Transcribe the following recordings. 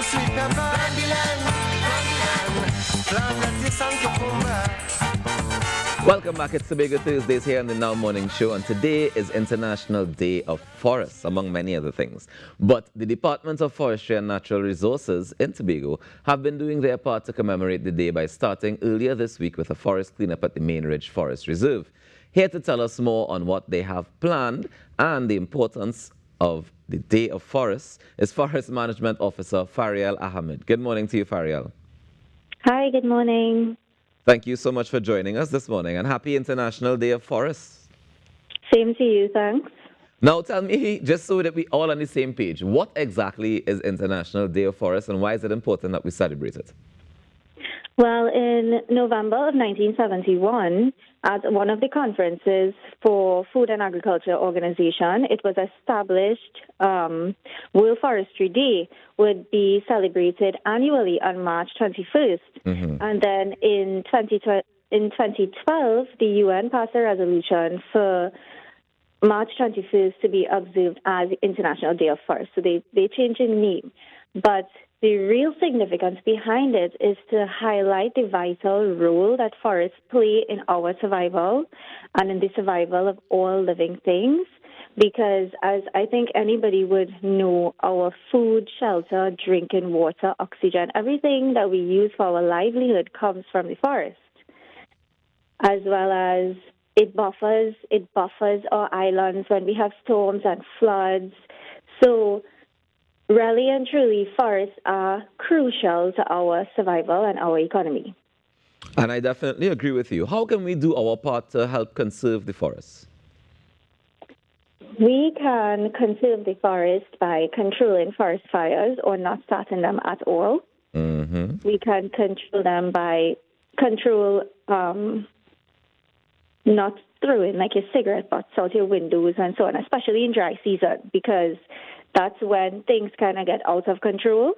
sweet pepper. Plant lettuce and cucumber. Welcome back. It's Tobago Thursdays here on the Now Morning Show, and today is International Day of Forests, among many other things. But the Department of Forestry and Natural Resources in Tobago have been doing their part to commemorate the day by starting earlier this week with a forest cleanup at the Main Ridge Forest Reserve. Here to tell us more on what they have planned and the importance of the Day of Forests is Forest Management Officer Farielle Ahamed. Good morning to you, Farielle. Hi, good morning. Thank you so much for joining us this morning, and happy International Day of Forests. Same to you, thanks. Now tell me, just so that we all on the same page, what exactly is International Day of Forests and why is it important that we celebrate it? Well, in November of 1971, at one of the conferences for Food and Agriculture Organization, it was established World Forestry Day would be celebrated annually on March 21st. And then in 2012, the UN passed a resolution for March 21st to be observed as International Day of Forests. So they changed the name. But the real significance behind it is to highlight the vital role that forests play in our survival and in the survival of all living things. Because as I think anybody would know, our food, shelter, drinking water, oxygen, everything that we use for our livelihood comes from the forest. As well as it buffers our islands when we have storms and floods. So really and truly, forests are crucial to our survival and our economy. And I definitely agree with you. How can we do our part to help conserve the forests? We can conserve the forest by controlling forest fires or not starting them at all. We can control them by not throwing like your cigarette butts out your windows and so on, especially in dry season, because that's when things kind of get out of control,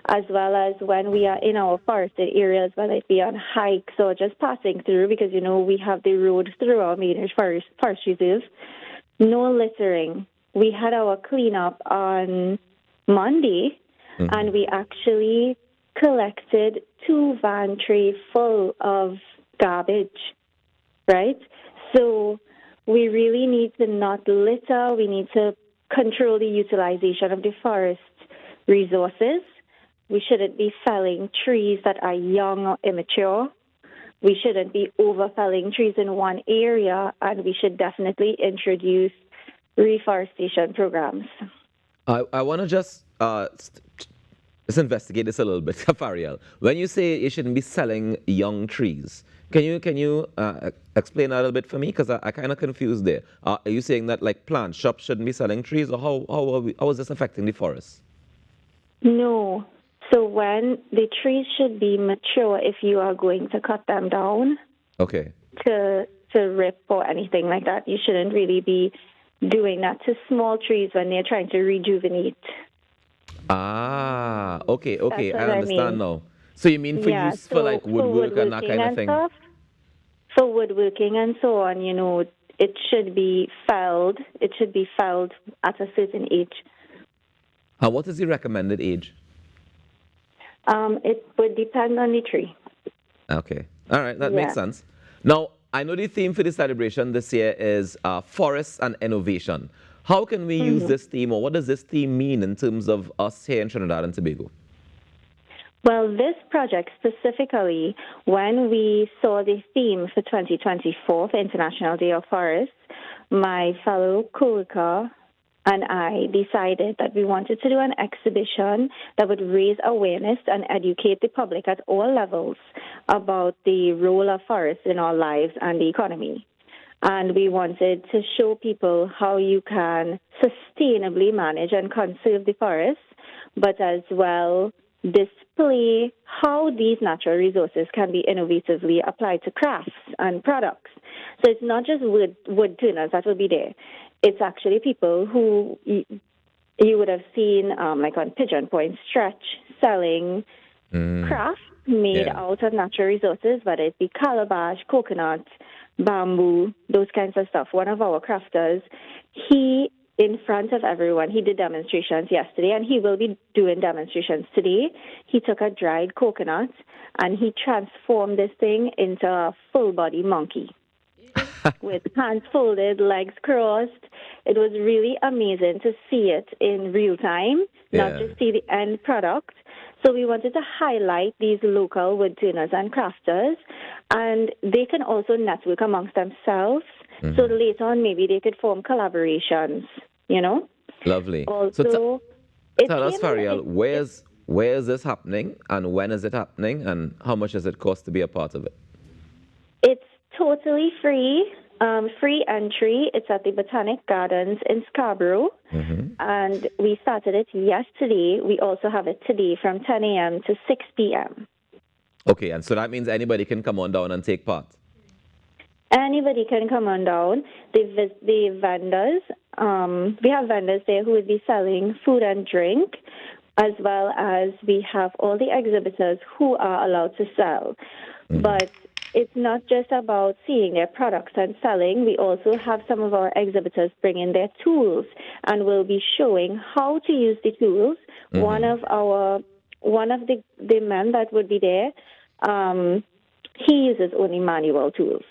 as well as when we are in our forested areas, whether it be on hikes or just passing through, because, you know, we have the road through our main forest reserve. No littering. We had our cleanup on Monday, and we actually collected 2 van trays full of garbage, right? So we really need to not litter. We need to control the utilization of the forest resources. We shouldn't be felling trees that are young or immature. We shouldn't be overfelling trees in one area, and we should definitely introduce reforestation programs. I want to just let's investigate this a little bit, Farielle. When you say you shouldn't be selling young trees, can you explain that a little bit for me? Because I kind of confused there. Are you saying that like plant shops shouldn't be selling trees, or how is this affecting the forest? No. So when the trees should be mature if you are going to cut them down. Okay. To rip or anything like that. You shouldn't really be doing that to small trees when they're trying to rejuvenate. Okay, I understand now. So you mean for like woodwork and that kind of thing? Stuff, for woodworking and so on, you know, it should be felled. It should be felled at a certain age. What is the recommended age? It would depend on the tree. Okay. All right, that makes sense. Now, I know the theme for the celebration this year is forests and innovation. How can we use this theme, or what does this theme mean in terms of us here in Trinidad and Tobago? Well, this project specifically, when we saw the theme for 2024, for International Day of Forests, my fellow co-worker and I decided that we wanted to do an exhibition that would raise awareness and educate the public at all levels about the role of forests in our lives and the economy. And we wanted to show people how you can sustainably manage and conserve the forests, but as well display how these natural resources can be innovatively applied to crafts and products. So it's not just wood turners that will be there. It's actually people who you would have seen, like on Pigeon Point Stretch, selling crafts made out of natural resources, whether it be calabash, coconut, bamboo, those kinds of stuff. One of our crafters, he in front of everyone. He did demonstrations yesterday, and he will be doing demonstrations today. He took a dried coconut, and he transformed this thing into a full-body monkey with hands folded, legs crossed. It was really amazing to see it in real time, not just see the end product. So we wanted to highlight these local wood turners and crafters, and they can also network amongst themselves. So later on, maybe they could form collaborations, you know? Lovely. Also, so tell us, Farielle, where is this happening, and when is it happening, and how much does it cost to be a part of it? It's totally free, free entry. It's at the Botanic Gardens in Scarborough, and we started it yesterday. We also have it today from 10 a.m. to 6 p.m. Okay, and so that means anybody can come on down and take part? Anybody can come on down. The vendors, we have vendors there who will be selling food and drink, as well as we have all the exhibitors who are allowed to sell. But it's not just about seeing their products and selling. We also have some of our exhibitors bring in their tools, and we'll be showing how to use the tools. One of the men that would be there, he uses only manual tools.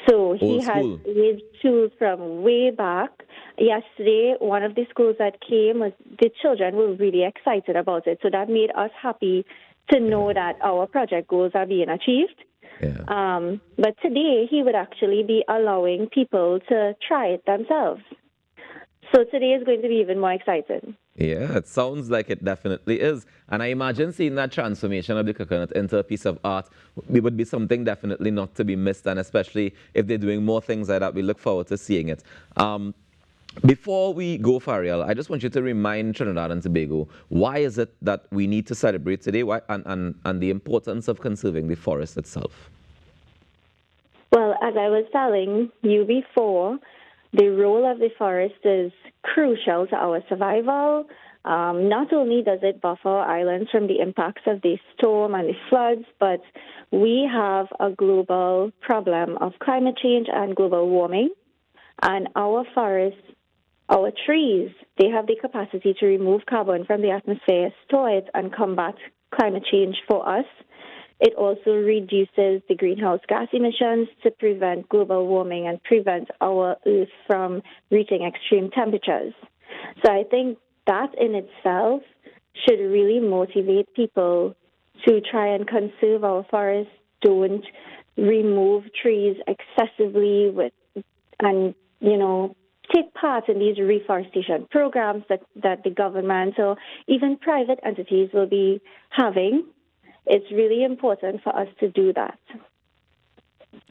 So he has his tools from way back. Yesterday, one of the schools that came, the children were really excited about it. So that made us happy to know that our project goals are being achieved. But today, he would actually be allowing people to try it themselves. So today is going to be even more exciting. Yeah, it sounds like it definitely is. And I imagine seeing that transformation of the coconut into a piece of art would be something definitely not to be missed, and especially if they're doing more things like that, we look forward to seeing it. Before we go, Farielle, I just want you to remind Trinidad and Tobago, why is it that we need to celebrate today, and the importance of conserving the forest itself? Well, as I was telling you before, the role of the forest is crucial to our survival. Not only does it buffer our islands from the impacts of the storm and the floods, but we have a global problem of climate change and global warming. And our forests, our trees, they have the capacity to remove carbon from the atmosphere, store it, and combat climate change for us. It also reduces the greenhouse gas emissions to prevent global warming and prevent our Earth from reaching extreme temperatures. So I think that in itself should really motivate people to try and conserve our forests. Don't remove trees excessively and take part in these reforestation programs that the government or even private entities will be having. It's really important for us to do that.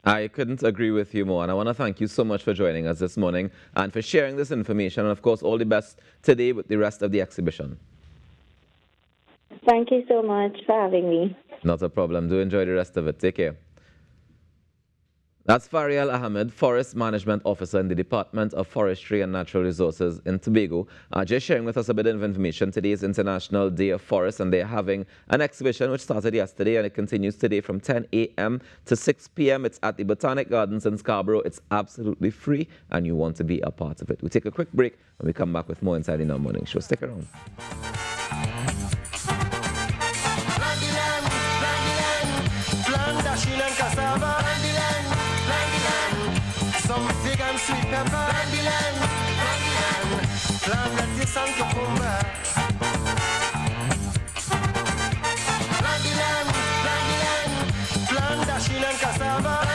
I couldn't agree with you more, and I want to thank you so much for joining us this morning and for sharing this information, and of course all the best today with the rest of the exhibition. Thank you so much for having me. Not a problem. Do enjoy the rest of it. Take care. That's Farielle Ahamed, Forest Management Officer in the Department of Forestry and Natural Resources in Tobago, just sharing with us a bit of information. Today is International Day of Forests, and they're having an exhibition which started yesterday and it continues today from 10 a.m. to 6 p.m. It's at the Botanic Gardens in Scarborough. It's absolutely free, and you want to be a part of it. We'll take a quick break and we come back with more inside in our morning show. Stick around. Some fig and sweet pepper. Plant lettuce and cucumber. Plant dashing and cassava.